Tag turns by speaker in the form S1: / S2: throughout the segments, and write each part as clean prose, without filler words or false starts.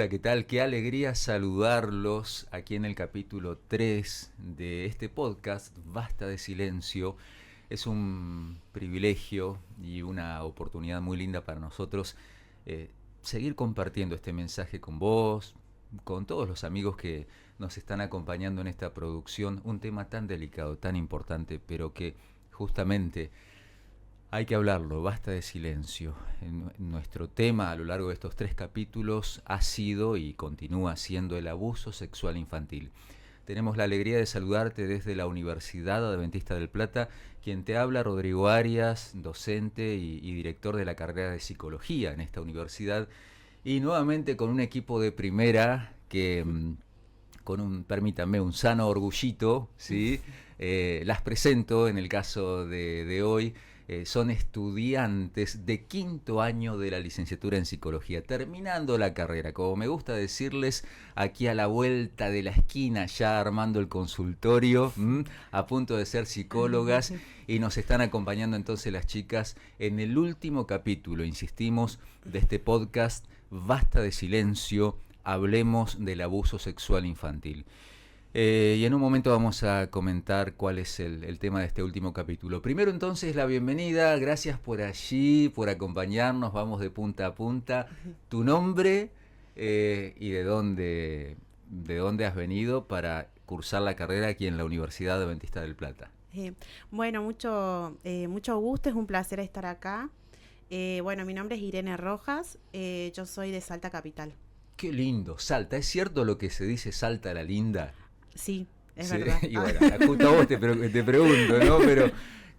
S1: Hola, ¿qué tal? Qué alegría saludarlos aquí en el capítulo 3 de este podcast, Basta de Silencio. Es un privilegio y una oportunidad muy linda para nosotros seguir compartiendo este mensaje con vos, con todos los amigos que nos están acompañando en esta producción. Un tema tan delicado, tan importante, pero que justamente hay que hablarlo, basta de silencio. Nuestro tema a lo largo de estos 3 capítulos ha sido y continúa siendo el abuso sexual infantil. Tenemos la alegría de saludarte desde la Universidad Adventista del Plata, quien te habla, Rodrigo Arias, docente y director de la carrera de Psicología en esta universidad, y nuevamente con un equipo de primera que permítanme, un sano orgullito, ¿sí? Las presento en el caso de hoy. Son estudiantes de 5º año de la licenciatura en Psicología, terminando la carrera, como me gusta decirles, aquí a la vuelta de la esquina, ya armando el consultorio, a punto de ser psicólogas, y nos están acompañando entonces las chicas en el último capítulo, insistimos, de este podcast, Basta de Silencio, hablemos del abuso sexual infantil. Y en un momento vamos a comentar cuál es el tema de este último capítulo. Primero entonces la bienvenida, gracias por allí, por acompañarnos, vamos de punta a punta. Tu nombre y de dónde has venido para cursar la carrera aquí en la Universidad Adventista del Plata.
S2: Bueno, mucho gusto, es un placer estar acá. Bueno, mi nombre es Irene Rojas, yo soy de Salta Capital.
S1: Qué lindo, Salta, ¿es cierto lo que se dice Salta la linda?
S2: Sí, es
S1: Sí,
S2: verdad.
S1: y bueno, justo a vos te pregunto, ¿no? Pero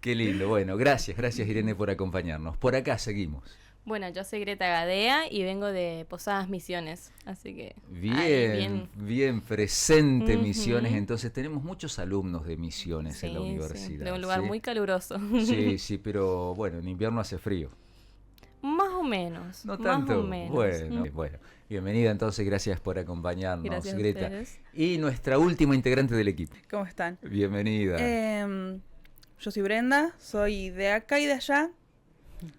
S1: qué lindo. Bueno, gracias Irene por acompañarnos. Por acá seguimos.
S3: Bueno, yo soy Greta Gadea y vengo de Posadas Misiones, así que...
S1: Bien presente Misiones.
S3: Uh-huh.
S1: Entonces tenemos muchos alumnos de Misiones en la universidad.
S3: Sí, de un lugar muy caluroso.
S1: Sí, pero bueno, en invierno hace frío.
S3: Más o menos.
S1: No tanto.
S3: Más o menos.
S1: Bueno. Bienvenida entonces, gracias por acompañarnos,
S3: gracias
S1: Greta.
S3: A ustedes.
S1: Y nuestra última integrante del equipo.
S4: ¿Cómo están?
S1: Bienvenida.
S4: Yo soy Brenda, soy de acá y de allá.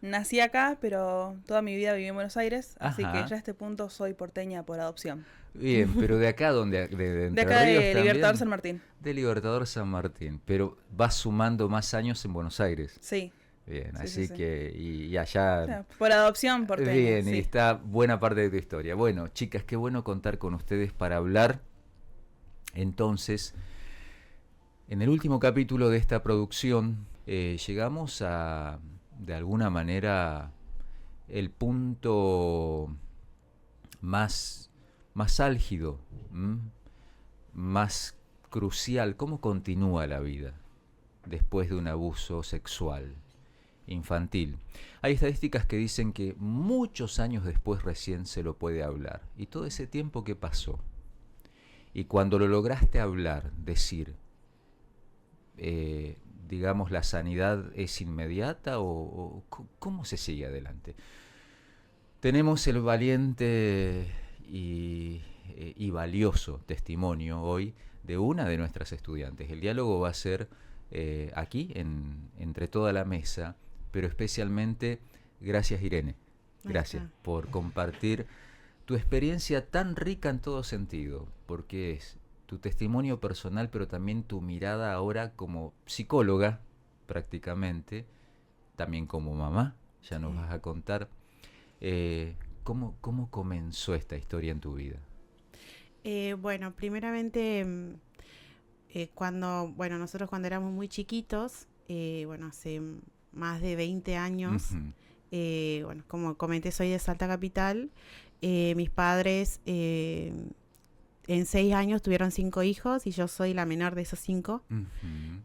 S4: Nací acá, pero toda mi vida viví en Buenos Aires, así que ya a este punto soy porteña por adopción.
S1: Bien, pero ¿de acá dónde?
S4: De acá de Libertador San Martín.
S1: De Libertador San Martín, pero vas sumando más años en Buenos Aires.
S4: Sí.
S1: Bien,
S4: sí,
S1: así
S4: sí.
S1: que y allá...
S4: O sea, por adopción, porteña.
S1: Bien,
S4: sí.
S1: Y está buena parte de tu historia. Bueno, chicas, qué bueno contar con ustedes para hablar. Entonces, en el último capítulo de esta producción, llegamos a, de alguna manera, el punto más álgido, más crucial. ¿Cómo continúa la vida después de un abuso sexual infantil? Hay estadísticas que dicen que muchos años después recién se lo puede hablar. Y todo ese tiempo que pasó, y cuando lo lograste hablar, decir, digamos, la sanidad es inmediata o ¿cómo se sigue adelante? Tenemos el valiente y valioso testimonio hoy de una de nuestras estudiantes. El diálogo va a ser aquí, entre toda la mesa, pero especialmente gracias Irene, gracias por compartir tu experiencia tan rica en todo sentido, porque es tu testimonio personal, pero también tu mirada ahora como psicóloga, prácticamente, también como mamá, ya nos vas a contar cómo comenzó esta historia en tu vida.
S2: Bueno, primeramente, nosotros cuando éramos muy chiquitos, hace más de 20 años, como comenté, soy de Salta Capital. Mis padres en 6 años tuvieron 5 hijos y yo soy la menor de esos 5.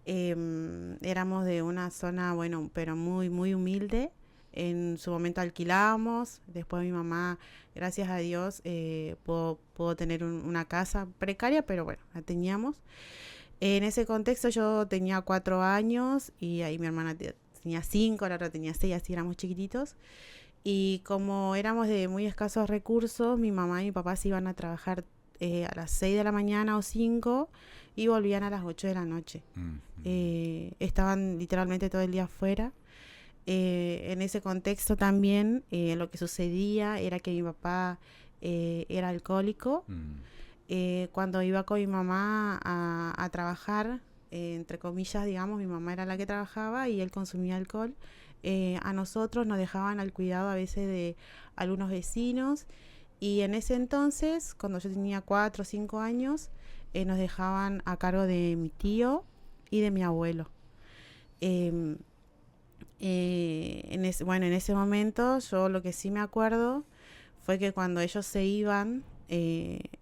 S2: Éramos de una zona, pero muy, muy humilde. En su momento alquilábamos, después mi mamá, gracias a Dios, pudo tener una casa precaria, pero bueno, la teníamos. En ese contexto yo tenía 4 años y ahí mi hermana tenía 5, la otra tenía 6, así éramos chiquititos. Y como éramos de muy escasos recursos, mi mamá y mi papá se iban a trabajar a las 6 de la mañana o 5 y volvían a las 8 de la noche. Estaban literalmente todo el día afuera. En ese contexto también lo que sucedía era que mi papá era alcohólico. Cuando iba con mi mamá a trabajar, entre comillas, digamos, mi mamá era la que trabajaba y él consumía alcohol. A nosotros nos dejaban al cuidado a veces de algunos vecinos, y en ese entonces, cuando yo tenía 4 o 5 años, nos dejaban a cargo de mi tío y de mi abuelo. En ese momento yo lo que sí me acuerdo fue que cuando ellos se iban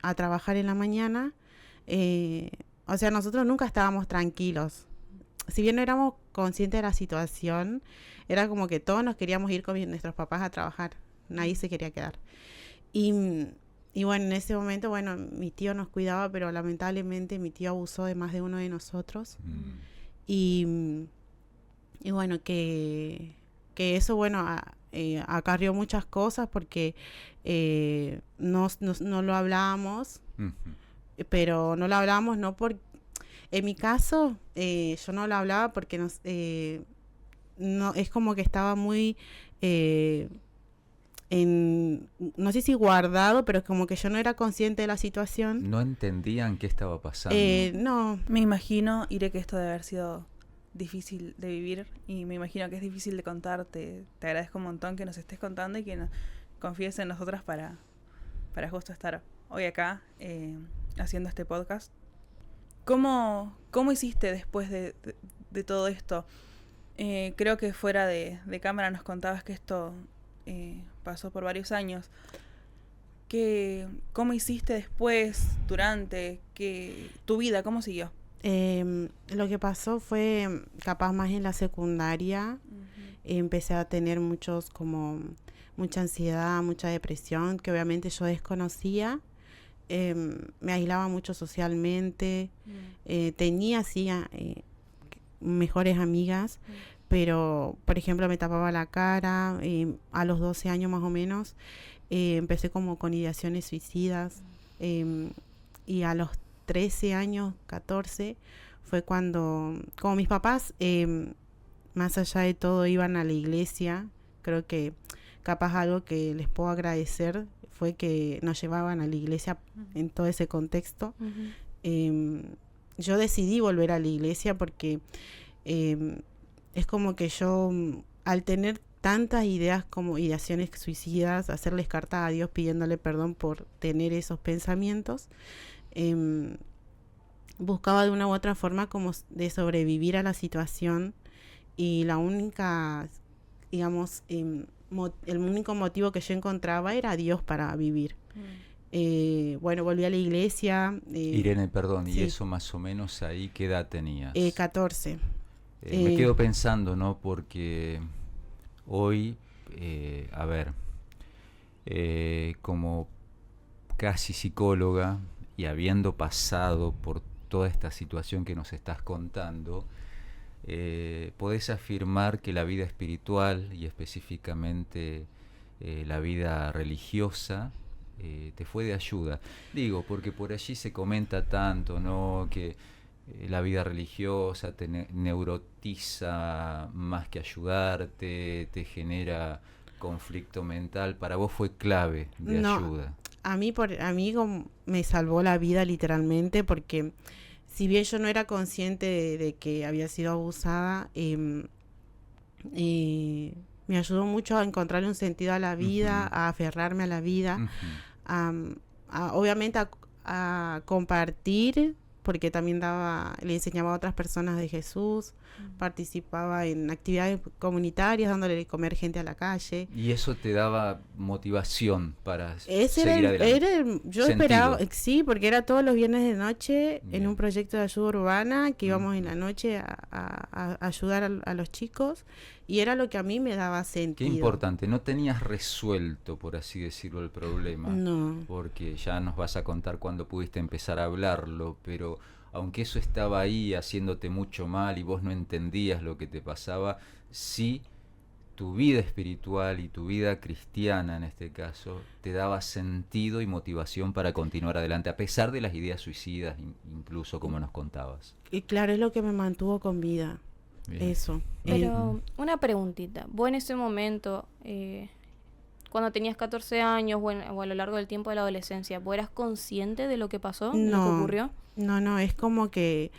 S2: a trabajar en la mañana, o sea, nosotros nunca estábamos tranquilos. Si bien no éramos conscientes de la situación, era como que todos nos queríamos ir con nuestros papás a trabajar. Nadie se quería quedar. Y bueno, en ese momento, bueno, mi tío nos cuidaba, pero lamentablemente mi tío abusó de más de uno de nosotros. Y bueno, que eso, bueno, acarrió muchas cosas porque no lo hablábamos, pero no lo hablábamos no por... En mi caso, yo no lo hablaba porque no, es como que estaba muy... no sé si guardado, pero es como que yo no era consciente de la situación.
S1: ¿No entendían qué estaba pasando?
S2: No.
S4: Me imagino, Ire, que esto debe haber sido difícil de vivir, y me imagino que es difícil de contar. Te agradezco un montón que nos estés contando y que confíes en nosotras para justo estar hoy acá haciendo este podcast. ¿Cómo hiciste después de todo esto? Creo que fuera de cámara nos contabas que esto pasó por varios años. ¿Cómo hiciste después, durante, tu vida, cómo siguió?
S2: Lo que pasó fue capaz más en la secundaria. Empecé a tener mucha ansiedad, mucha depresión, que obviamente yo desconocía. Me aislaba mucho socialmente. Tenía sí mejores amigas, pero por ejemplo me tapaba la cara. A los 12 años más o menos empecé como con ideaciones suicidas, y a los 13 años, 14, fue cuando, como mis papás, más allá de todo, iban a la iglesia. Creo que capaz algo que les puedo agradecer fue que nos llevaban a la iglesia en todo ese contexto. Yo decidí volver a la iglesia porque es como que yo, al tener tantas ideas como ideaciones suicidas, hacerles cartas a Dios pidiéndole perdón por tener esos pensamientos, buscaba de una u otra forma como de sobrevivir a la situación, y la única, digamos, el único motivo que yo encontraba era Dios para vivir. Bueno, volví a la iglesia.
S1: Irene, perdón,
S2: sí.
S1: ¿Y eso más o menos ahí qué edad tenías?
S2: 14.
S1: Me quedo pensando, ¿no? Porque hoy, como casi psicóloga y habiendo pasado por toda esta situación que nos estás contando, podés afirmar que la vida espiritual y específicamente la vida religiosa te fue de ayuda. Digo, porque por allí se comenta tanto, ¿no? Que la vida religiosa te neurotiza más que ayudarte, te genera conflicto mental. Para vos fue clave de ayuda.
S2: A mí me salvó la vida literalmente, porque si bien yo no era consciente de que había sido abusada, me ayudó mucho a encontrarle un sentido a la vida, a aferrarme a la vida, obviamente a compartir, porque también le enseñaba a otras personas de Jesús, participaba en actividades comunitarias, dándole de comer gente a la calle.
S1: ¿Y eso te daba motivación para seguir adelante?
S2: Yo esperaba, sí, porque era todos los viernes de noche. Bien. En un proyecto de ayuda urbana, que íbamos en la noche a ayudar a los chicos, y era lo que a mí me daba sentido.
S1: Qué importante, no tenías resuelto, por así decirlo, el problema.
S2: No.
S1: Porque ya nos vas a contar cuándo pudiste empezar a hablarlo, pero aunque eso estaba ahí haciéndote mucho mal y vos no entendías lo que te pasaba, sí tu vida espiritual y tu vida cristiana en este caso te daba sentido y motivación para continuar adelante, a pesar de las ideas suicidas, incluso como nos contabas.
S2: Y claro, es lo que me mantuvo con vida. Bien. Eso.
S3: Pero una preguntita, vos en ese momento, cuando tenías 14 años o a lo largo del tiempo de la adolescencia, ¿vos eras consciente de lo que pasó, de lo que
S2: No,
S3: ocurrió?
S2: no, es como que,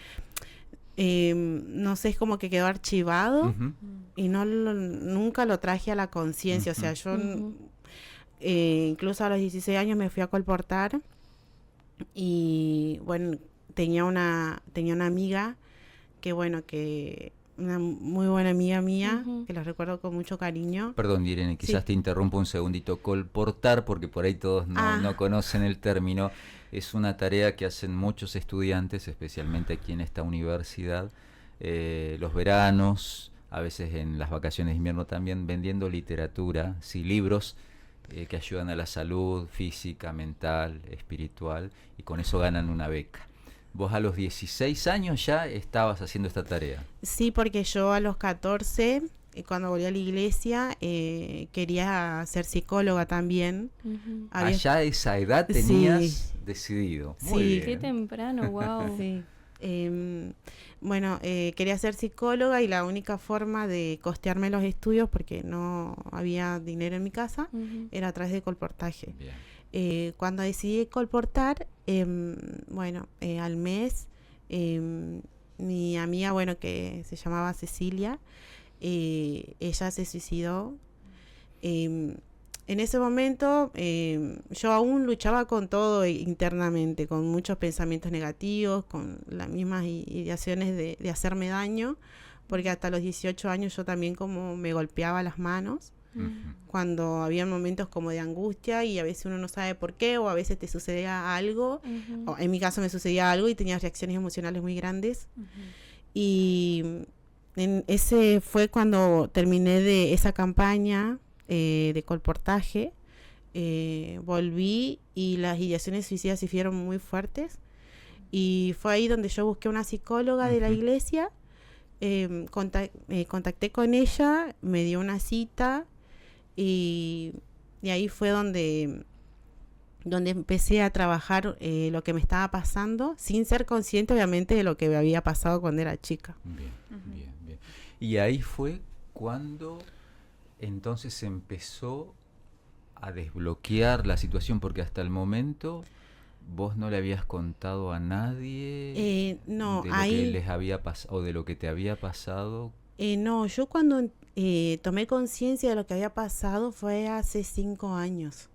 S2: no sé, es como que quedó archivado
S1: Ujú.
S2: y nunca lo traje a la conciencia. O sea, yo
S3: Ujú.
S2: incluso a los 16 años me fui a colportar y bueno, tenía una amiga que bueno, que una muy buena amiga mía,
S3: Ujú.
S2: que la recuerdo con mucho cariño.
S1: Perdón, Irene, quizás
S2: Sí.
S1: te interrumpo un segundito. Colportar, porque por ahí todos
S2: Ah.
S1: no conocen el término, es una tarea que hacen muchos estudiantes, especialmente aquí en esta universidad, los veranos, a veces en las vacaciones de invierno también, vendiendo literatura, sí, libros que ayudan a la salud física, mental, espiritual, y con eso ganan una beca. Vos a los 16 años ya estabas haciendo esta tarea.
S2: Sí, porque yo a los 14, cuando volví a la iglesia, quería ser psicóloga también.
S3: Ujú.
S2: Había-
S1: Allá a esa edad
S2: Sí.
S1: tenías decidido. Muy
S2: Sí.
S1: bien.
S3: Qué temprano, wow.
S2: Sí. Bueno, quería ser psicóloga y la única forma de costearme los estudios, porque no había dinero en mi casa,
S3: Ujú.
S2: era a través de colportaje.
S1: Bien.
S2: Cuando decidí colportar, bueno, al mes, mi amiga, bueno, que se llamaba Cecilia, ella se suicidó. En ese momento yo aún luchaba con todo internamente, con muchos pensamientos negativos, con las mismas ideaciones de hacerme daño, porque hasta los 18 años yo también como me golpeaba las manos
S1: Ujú.
S2: cuando había momentos como de angustia y a veces uno no sabe por qué o a veces te sucedía algo.
S3: Ujú.
S2: O en mi caso me sucedía algo y tenía reacciones emocionales muy grandes.
S4: Ujú.
S2: Y ese fue cuando terminé de esa campaña de colportaje. Volví y las ideaciones suicidas se hicieron muy fuertes. Y fue ahí donde yo busqué una psicóloga de la
S1: Ujú.
S2: iglesia. Contacté con ella, me dio una cita y ahí fue donde empecé a trabajar lo que me estaba pasando, sin ser consciente obviamente de lo que me había pasado cuando era chica.
S1: Bien,
S4: Ujú.
S1: bien, bien. Y ahí fue cuando entonces empezó a desbloquear la situación, porque hasta el momento vos no le habías contado a nadie
S2: No,
S1: de lo que
S2: ahí,
S1: les había pasado o de lo que te había pasado.
S2: no, yo cuando tomé conciencia de lo que había pasado fue hace 5 años.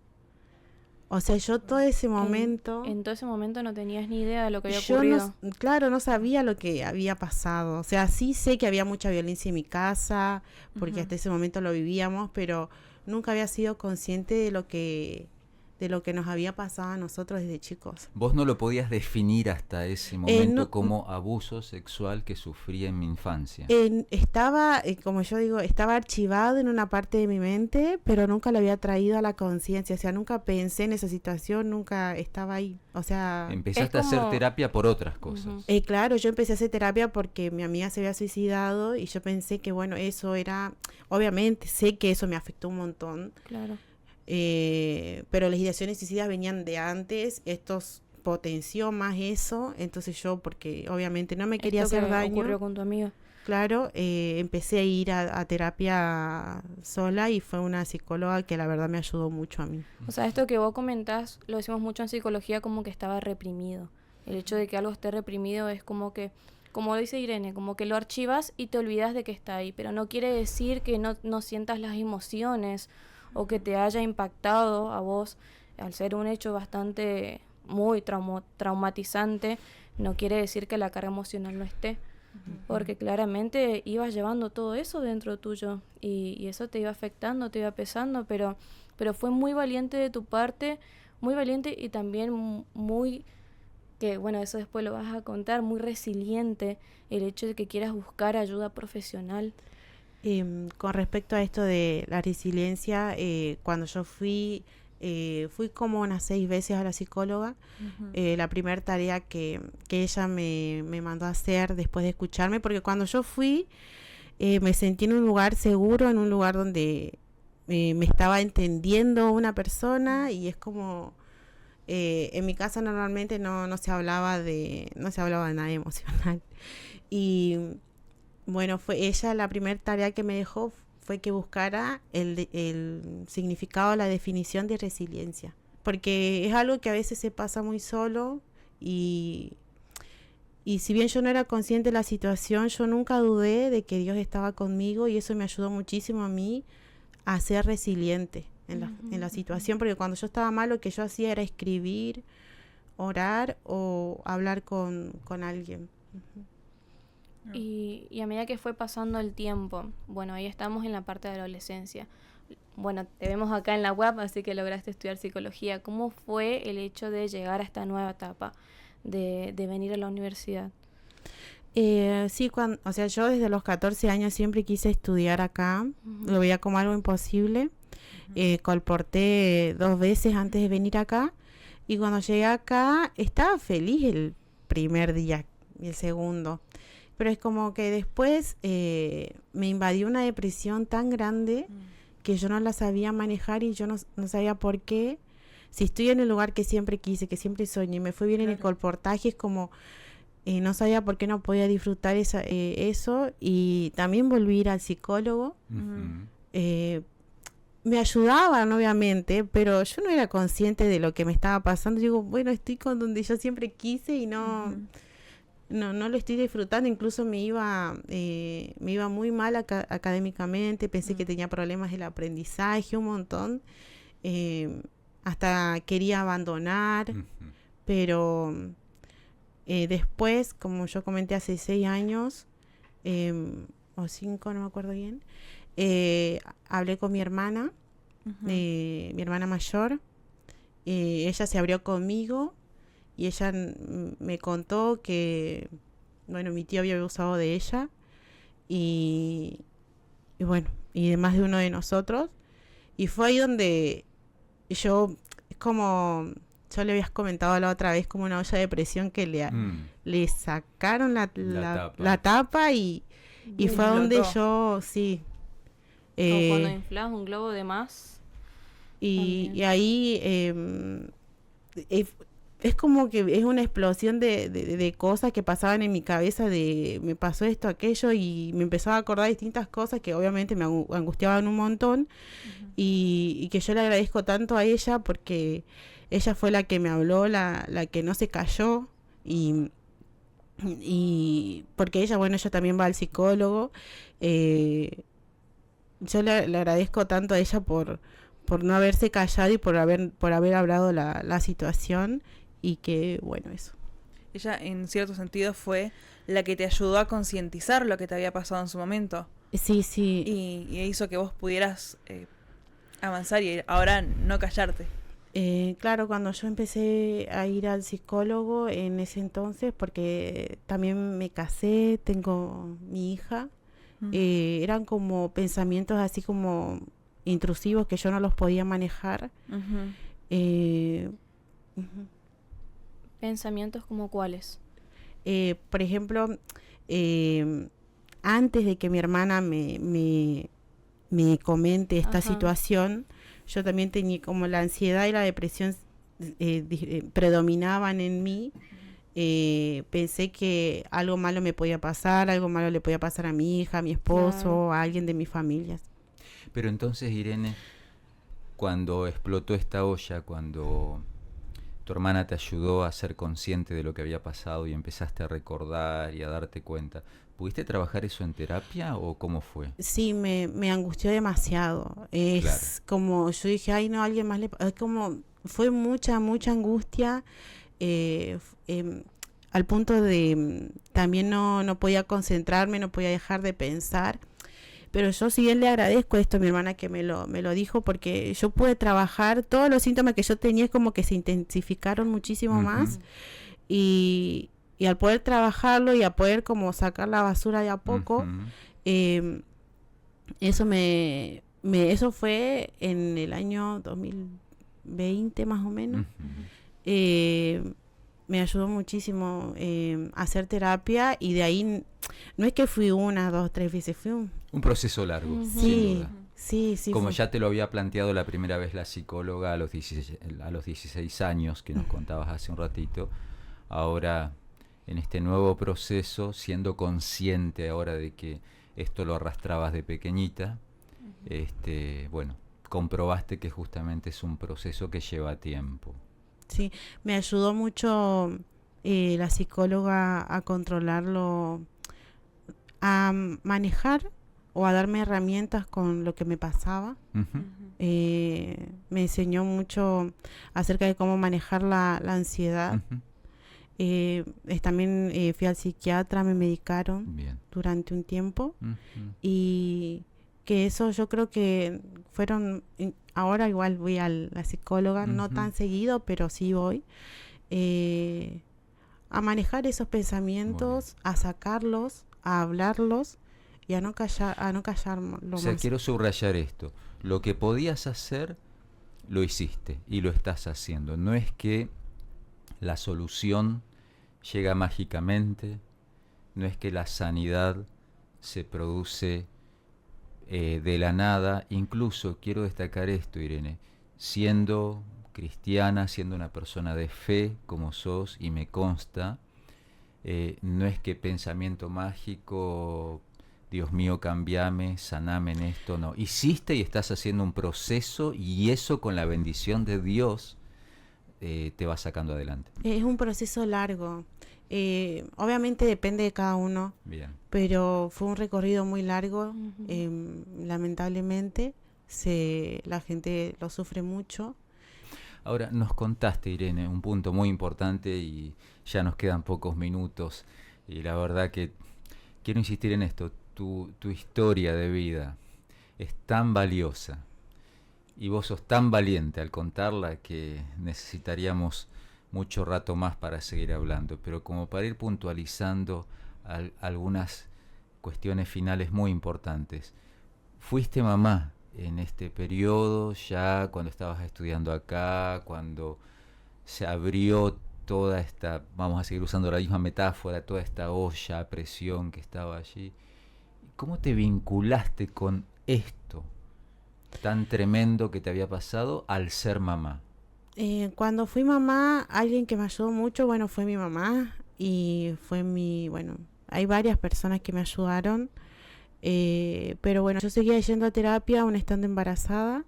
S2: O sea, yo todo ese momento,
S3: En todo ese momento no tenías ni idea de lo que había
S2: yo
S3: ocurrido.
S2: claro, no sabía lo que había pasado. O sea, sí sé que había mucha violencia en mi casa, porque
S4: Ujú.
S2: hasta ese momento lo vivíamos, pero nunca había sido consciente de lo que nos había pasado a nosotros desde chicos.
S1: Vos no lo podías definir hasta ese momento
S2: no-
S1: como abuso sexual que sufría en mi infancia.
S2: Estaba, como yo digo, estaba archivado en una parte de mi mente, pero nunca lo había traído a la conciencia. O sea, nunca pensé en esa situación, nunca estaba ahí. O sea,
S1: Empezaste a
S3: Es
S1: hacer
S3: como-
S1: terapia por otras cosas.
S3: Ujú.
S2: claro, yo empecé a hacer terapia porque mi amiga se había suicidado y yo pensé que, bueno, eso era, obviamente, sé que eso me afectó un montón,
S3: Claro.
S2: pero las ideaciones suicidas venían de antes, estos potenció más eso, entonces yo, porque obviamente no me quería
S3: Esto que
S2: hacer daño.
S3: ocurrió con tu amiga.
S2: Claro, empecé a ir a terapia sola y fue una psicóloga que la verdad me ayudó mucho a mí.
S3: O sea, esto que vos comentás, lo decimos mucho en psicología, como que estaba reprimido. El hecho de que algo esté reprimido es como que, como dice Irene, como que lo archivas y te olvidas de que está ahí. Pero no quiere decir que no sientas las emociones o que te haya impactado a vos al ser un hecho bastante muy traumatizante. No quiere decir que la carga emocional no esté. Porque claramente ibas llevando todo eso dentro tuyo y eso te iba afectando, te iba pesando, pero fue muy valiente de tu parte, muy valiente y también muy, que bueno, eso después lo vas a contar, muy resiliente el hecho de que quieras buscar ayuda profesional.
S2: Con respecto a esto de la resiliencia, cuando yo fui como unas 6 veces a la psicóloga.
S4: Ujú.
S2: La primera tarea que ella me mandó a hacer después de escucharme, porque cuando yo fui me sentí en un lugar seguro, en un lugar donde me estaba entendiendo una persona y es como en mi casa normalmente no se hablaba de nada emocional y bueno, fue ella la primera tarea que me dejó fue que buscara el significado, la definición de resiliencia. Porque es algo que a veces se pasa muy solo y si bien yo no era consciente de la situación, yo nunca dudé de que Dios estaba conmigo y eso me ayudó muchísimo a mí a ser resiliente en la situación, porque cuando yo estaba mal lo que yo hacía era escribir, orar o hablar con alguien.
S3: Y a medida que fue pasando el tiempo, bueno, ahí estamos en la parte de la adolescencia. Bueno, te vemos acá en la web, así que lograste estudiar psicología. ¿Cómo fue el hecho de llegar a esta nueva etapa de venir a la universidad?
S2: Sí, o sea, yo desde los 14 años siempre quise estudiar acá, lo veía como algo imposible. Colporté 2 veces antes de venir acá y cuando llegué acá estaba feliz el primer día y el segundo, pero es como que después me invadió una depresión tan grande que yo no la sabía manejar y yo no sabía por qué. Si estoy en el lugar que siempre quise, que siempre soñé, me fue bien en el colportaje, es como no sabía por qué no podía disfrutar eso, y también volví a ir al psicólogo. Me ayudaban obviamente, pero yo no era consciente de lo que me estaba pasando. Digo, bueno, estoy con donde yo siempre quise y no lo estoy disfrutando. Incluso me iba muy mal académicamente, pensé que tenía problemas del aprendizaje, un montón, hasta quería abandonar, pero después, como yo comenté, hace 6 años o 5, no me acuerdo bien, hablé con mi hermana, mi hermana mayor. Ella se abrió conmigo y ella me contó que, bueno, mi tío había abusado de ella y bueno, y de más de uno de nosotros. Y fue ahí donde yo, es como yo le habías comentado la otra vez, como una olla de presión que le sacaron la tapa y fue donde yo, sí.
S3: Como cuando inflas un globo de más.
S2: Y ahí es como que es una explosión de cosas que pasaban en mi cabeza, me pasó esto, aquello, y me empezaba a acordar distintas cosas que obviamente me angustiaban un montón, y que yo le agradezco tanto a ella porque ella fue la que me habló, la que no se cayó, y porque ella también va al psicólogo. Yo le agradezco tanto a ella por no haberse callado y por haber hablado la situación, y que, bueno, eso.
S4: Ella, en cierto sentido, fue la que te ayudó a concientizar lo que te había pasado en su momento.
S2: Sí, sí.
S4: Y hizo que vos pudieras avanzar y ahora no callarte.
S2: Claro, cuando yo empecé a ir al psicólogo en ese entonces, porque también me casé, tengo mi hija, eran como pensamientos así como intrusivos que yo no los podía manejar.
S3: ¿Pensamientos como cuáles?
S2: Por ejemplo, antes de que mi hermana me comente esta situación, yo también tenía como la ansiedad y la depresión predominaban en mí. Pensé que algo malo me podía pasar, algo malo le podía pasar a mi hija, a mi esposo, a alguien de mi familia.
S1: Pero entonces, Irene, cuando explotó esta olla, cuando tu hermana te ayudó a ser consciente de lo que había pasado y empezaste a recordar y a darte cuenta, ¿pudiste trabajar eso en terapia o cómo fue?
S2: Sí, me angustió demasiado. Es como, yo dije, ay no, alguien más es como, fue mucha angustia, al punto de también no podía concentrarme, no podía dejar de pensar. Pero yo si bien le agradezco esto a mi hermana que me lo dijo, porque yo pude trabajar, todos los síntomas que yo tenía es como que se intensificaron muchísimo más, y al poder trabajarlo y a poder como sacar la basura de a poco, eso fue en el año 2020 más o menos. Me ayudó muchísimo a hacer terapia, y de ahí no es que fui 1, 2, 3 veces, fui
S1: un proceso largo.
S2: Sí, sí.
S1: Como ya te lo había planteado la primera vez la psicóloga a los 16 años, que nos contabas hace un ratito, ahora en este nuevo proceso, siendo consciente ahora de que esto lo arrastrabas de pequeñita, bueno, comprobaste que justamente es un proceso que lleva tiempo.
S2: Sí, me ayudó mucho la psicóloga a controlarlo, a manejar o a darme herramientas con lo que me pasaba.
S1: Ujú.
S2: Me enseñó mucho acerca de cómo manejar la ansiedad.
S1: Ujú.
S2: También fui al psiquiatra, me medicaron
S1: Bien.
S2: durante un tiempo
S1: Ujú.
S2: y que eso yo creo que ahora igual voy a la psicóloga, no
S1: Ujú.
S2: tan seguido, pero sí voy, a manejar esos pensamientos, a sacarlos, a hablarlos y a no callarlo
S1: O sea,
S2: más.
S1: quiero subrayar esto. Lo que podías hacer, lo hiciste y lo estás haciendo. No es que la solución llega mágicamente, no es que la sanidad se produce de la nada. Incluso quiero destacar esto, Irene, siendo cristiana, siendo una persona de fe como sos y me consta, no es que pensamiento mágico, Dios mío, cambiame, saname en esto, no. Hiciste y estás haciendo un proceso y eso con la bendición de Dios te va sacando adelante.
S2: Es un proceso largo. Obviamente depende de cada uno,
S1: Bien.
S2: pero fue un recorrido muy largo.
S3: Ujú.
S2: Lamentablemente, la gente lo sufre mucho.
S1: Ahora, nos contaste, Irene, un punto muy importante y ya nos quedan pocos minutos. Y la verdad que quiero insistir en esto. Tu historia de vida es tan valiosa y vos sos tan valiente al contarla que necesitaríamos mucho rato más para seguir hablando. Pero como para ir puntualizando algunas cuestiones finales muy importantes. Fuiste mamá en este periodo, ya cuando estabas estudiando acá, cuando se abrió toda esta, vamos a seguir usando la misma metáfora, toda esta olla a presión que estaba allí. ¿Cómo te vinculaste con esto tan tremendo que te había pasado al ser mamá?
S2: Cuando fui mamá, alguien que me ayudó mucho, bueno, fue mi mamá y hay varias personas que me ayudaron. Pero bueno, yo seguía yendo a terapia aún estando embarazada.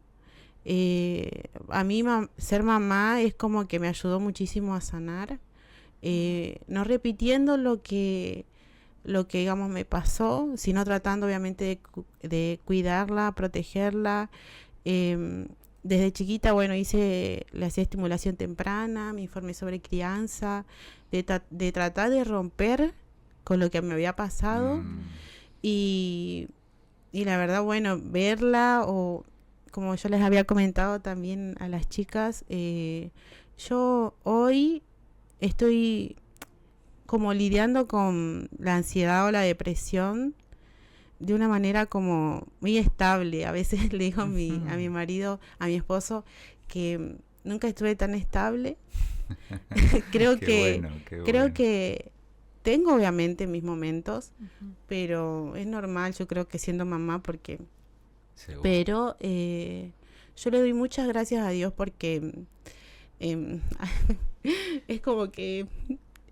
S2: A mí ser mamá es como que me ayudó muchísimo a sanar, no repitiendo lo que digamos me pasó, sino tratando obviamente de cuidarla, protegerla. Desde chiquita, bueno, le hacía estimulación temprana, me informé sobre crianza, de tratar de romper con lo que me había pasado. Y la verdad, bueno, verla, o como yo les había comentado también a las chicas, yo hoy estoy como lidiando con la ansiedad o la depresión de una manera como muy estable. A veces le digo a mi marido, a mi esposo, que nunca estuve tan estable. Creo
S1: Qué bueno.
S2: que tengo obviamente mis momentos,
S3: Ujú.
S2: pero es normal, yo creo que siendo mamá, porque
S1: Seguro.
S2: pero yo le doy muchas gracias a Dios porque es como que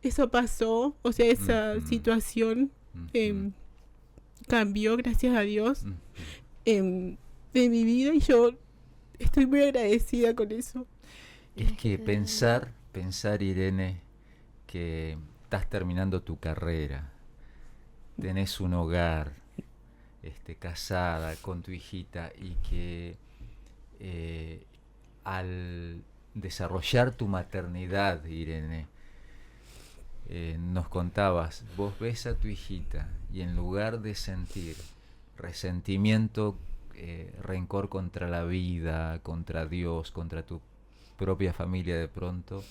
S2: eso pasó, o sea, esa
S1: Ujú.
S2: situación
S1: Ujú.
S2: cambió, gracias a Dios,
S1: Ujú.
S2: de mi vida, y yo estoy muy agradecida con eso.
S1: Es que pensar, Irene, que estás terminando tu carrera, tenés un hogar, casada con tu hijita y que al desarrollar tu maternidad, Irene, nos contabas, vos ves a tu hijita y en lugar de sentir resentimiento, rencor contra la vida, contra Dios, contra tu propia familia de pronto,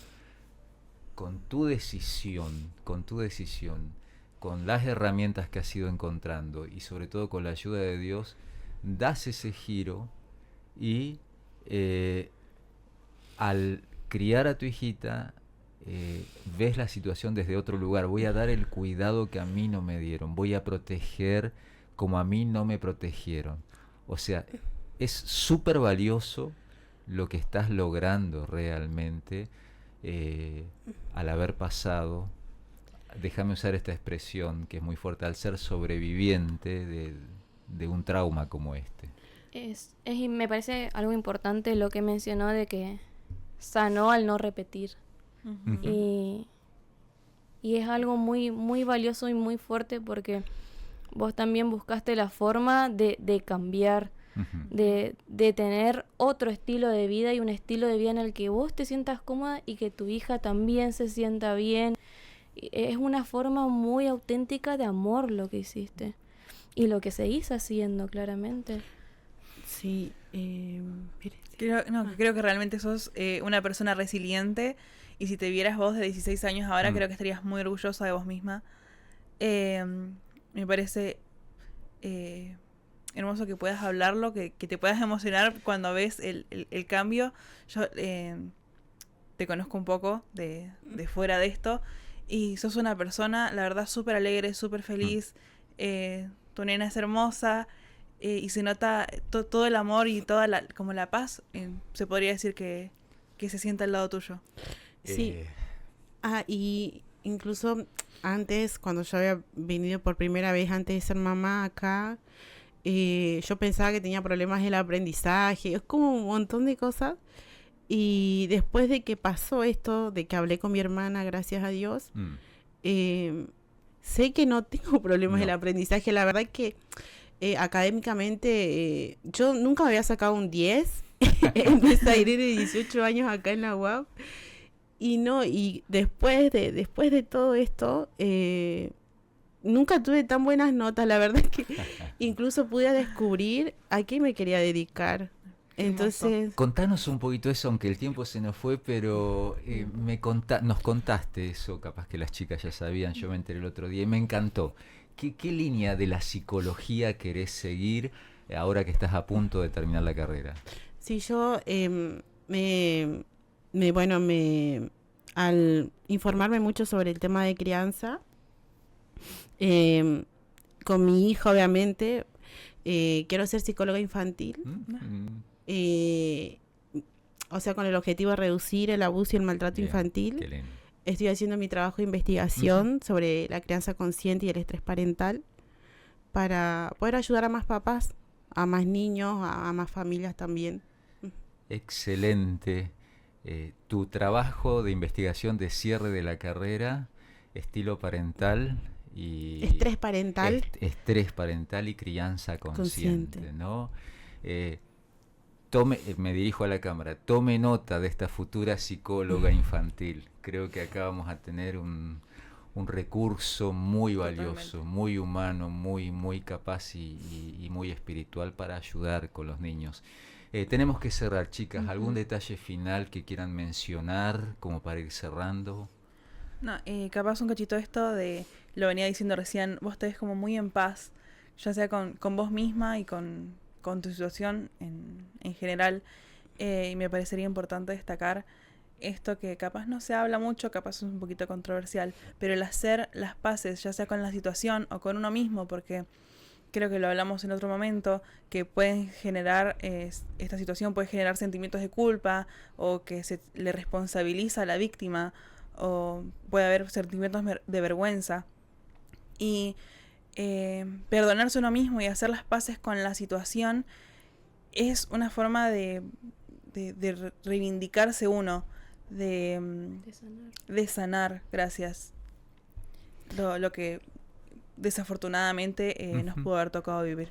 S1: con tu decisión, con las herramientas que has ido encontrando y sobre todo con la ayuda de Dios, das ese giro y al criar a tu hijita ves la situación desde otro lugar. Voy a dar el cuidado que a mí no me dieron, voy a proteger como a mí no me protegieron. O sea, es súper valioso lo que estás logrando realmente al haber pasado, déjame usar esta expresión que es muy fuerte, al ser sobreviviente de un trauma como este.
S3: Me parece algo importante lo que mencionó de que sanó al no repetir.
S4: Ujú.
S3: Y es algo muy, muy valioso y muy fuerte porque vos también buscaste la forma de cambiar,
S1: Ujú.
S3: de tener otro estilo de vida y un estilo de vida en el que vos te sientas cómoda y que tu hija también se sienta bien. Es una forma muy auténtica de amor lo que hiciste y lo que seguís haciendo claramente.
S2: Sí, espere.
S4: Creo que realmente sos una persona resiliente, y si te vieras vos de 16 años ahora, creo que estarías muy orgullosa de vos misma. Me parece hermoso que puedas hablarlo, que te puedas emocionar cuando ves el cambio. Yo te conozco un poco de fuera de esto, y sos una persona, la verdad, súper alegre, súper feliz. Tu nena es hermosa, y se nota todo el amor y toda como la paz, se podría decir que se sienta al lado tuyo.
S2: Sí. Y incluso antes, cuando yo había venido por primera vez, antes de ser mamá acá, yo pensaba que tenía problemas en el aprendizaje, es como un montón de cosas. Y después de que pasó esto, de que hablé con mi hermana, gracias a Dios, sé que no tengo problemas en el aprendizaje. La verdad que académicamente yo nunca me había sacado un 10. Empecé a ir de 18 años acá en la UAP. Y después de todo esto, nunca tuve tan buenas notas. La verdad es que incluso pude descubrir a qué me quería dedicar. Entonces,
S1: contanos un poquito eso, aunque el tiempo se nos fue, pero nos contaste eso, capaz que las chicas ya sabían, yo me enteré el otro día y me encantó. ¿Qué línea de la psicología querés seguir ahora que estás a punto de terminar la carrera?
S2: si yo al informarme mucho sobre el tema de crianza, con mi hija obviamente, quiero ser psicóloga infantil. O sea, con el objetivo de reducir el abuso y el maltrato infantil. Estoy haciendo mi trabajo de investigación sobre la crianza consciente y el estrés parental para poder ayudar a más papás, a más niños, a más familias también.
S1: Excelente. Tu trabajo de investigación de cierre de la carrera, estilo parental y...
S2: Estrés parental.
S1: Estrés parental y crianza consciente. ¿No? Me dirijo a la cámara, tome nota de esta futura psicóloga infantil. Creo que acá vamos a tener un recurso muy valioso, muy humano, muy capaz y muy espiritual para ayudar con los niños. Tenemos que cerrar, chicas. ¿Algún detalle final que quieran mencionar como para ir cerrando?
S4: No, capaz un cachito esto de, lo venía diciendo recién, vos te ves como muy en paz, ya sea con vos misma y con tu situación en general. Y me parecería importante destacar esto que capaz no se habla mucho, capaz es un poquito controversial, pero el hacer las paces, ya sea con la situación o con uno mismo, porque creo que lo hablamos en otro momento, que pueden generar, esta situación puede generar sentimientos de culpa, o que se le responsabiliza a la víctima, o puede haber sentimientos de vergüenza. Y perdonarse uno mismo y hacer las paces con la situación es una forma de reivindicarse uno, de sanar, gracias, lo que desafortunadamente nos pudo haber tocado vivir.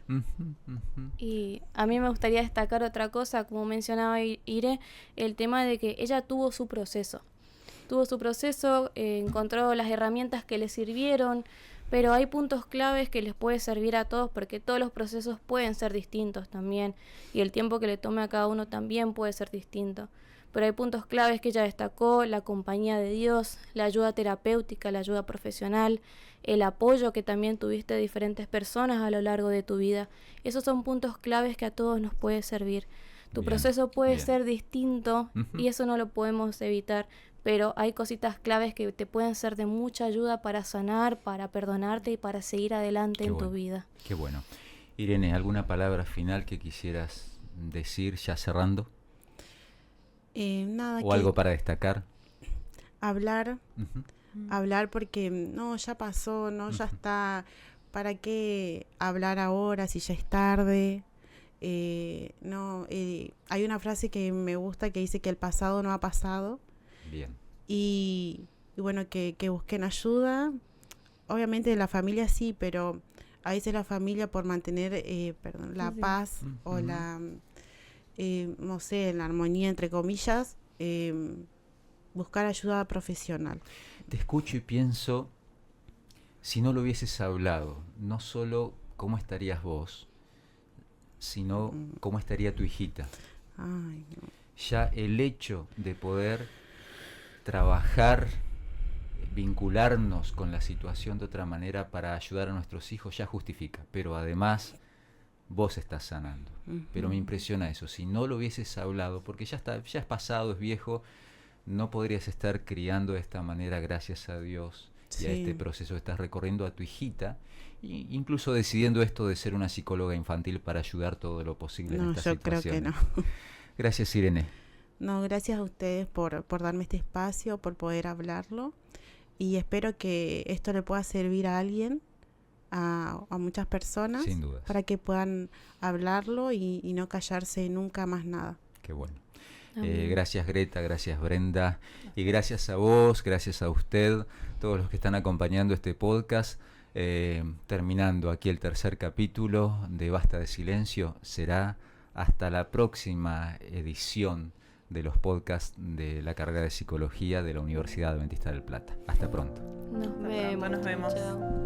S3: Y a mí me gustaría destacar otra cosa, como mencionaba Ire, el tema de que ella tuvo su proceso, encontró las herramientas que le sirvieron, pero hay puntos claves que les puede servir a todos, porque todos los procesos pueden ser distintos también, y el tiempo que le tome a cada uno también puede ser distinto. Pero hay puntos claves que ella destacó: la compañía de Dios, la ayuda terapéutica, la ayuda profesional, el apoyo que también tuviste de diferentes personas a lo largo de tu vida. Esos son puntos claves que a todos nos puede servir. Tu proceso puede ser distinto y eso no lo podemos evitar, pero hay cositas claves que te pueden ser de mucha ayuda para sanar, para perdonarte y para seguir adelante tu vida.
S1: Qué bueno. Irene, ¿alguna palabra final que quisieras decir ya cerrando?
S2: Nada.
S1: ¿O algo para destacar?
S2: Hablar, porque no, ya pasó, no, ya está. ¿Para qué hablar ahora si ya es tarde? No, hay una frase que me gusta que dice que el pasado no ha pasado.
S1: Bien.
S2: Y bueno, que busquen ayuda. Obviamente de la familia sí, pero a veces la familia por mantener la
S3: Sí.
S2: paz o la, no sé, la armonía entre comillas, buscar ayuda profesional.
S1: Te escucho y pienso, si no lo hubieses hablado, no solo cómo estarías vos, sino cómo estaría tu hijita.
S2: Ay, no.
S1: Ya el hecho de poder trabajar, vincularnos con la situación de otra manera para ayudar a nuestros hijos ya justifica, pero además vos estás sanando. Pero me impresiona eso, si no lo hubieses hablado, porque ya está, ya es pasado, es viejo, no podrías estar criando de esta manera, gracias a Dios, y a
S2: Sí.
S1: este proceso estás recorriendo a tu hijita, e incluso decidiendo esto de ser una psicóloga infantil para ayudar todo lo posible en
S2: No,
S1: esta
S2: yo creo
S1: situación.
S2: que no.
S1: Gracias, Irene.
S2: No, gracias a ustedes por darme este espacio, por poder hablarlo. Y espero que esto le pueda servir a alguien, a muchas personas,
S1: Sin dudas.
S2: para que puedan hablarlo y no callarse nunca más nada.
S1: Qué bueno.
S3: Amén.
S1: Gracias Greta, gracias Brenda y gracias a vos, gracias a usted, todos los que están acompañando este podcast. Terminando aquí el tercer capítulo de Basta de Silencio, será hasta la próxima edición de los podcasts de la carrera de Psicología de la Universidad Adventista del Plata. Hasta pronto.
S3: Nos
S4: Hasta
S3: vemos.
S4: pronto, nos vemos.
S3: Chao.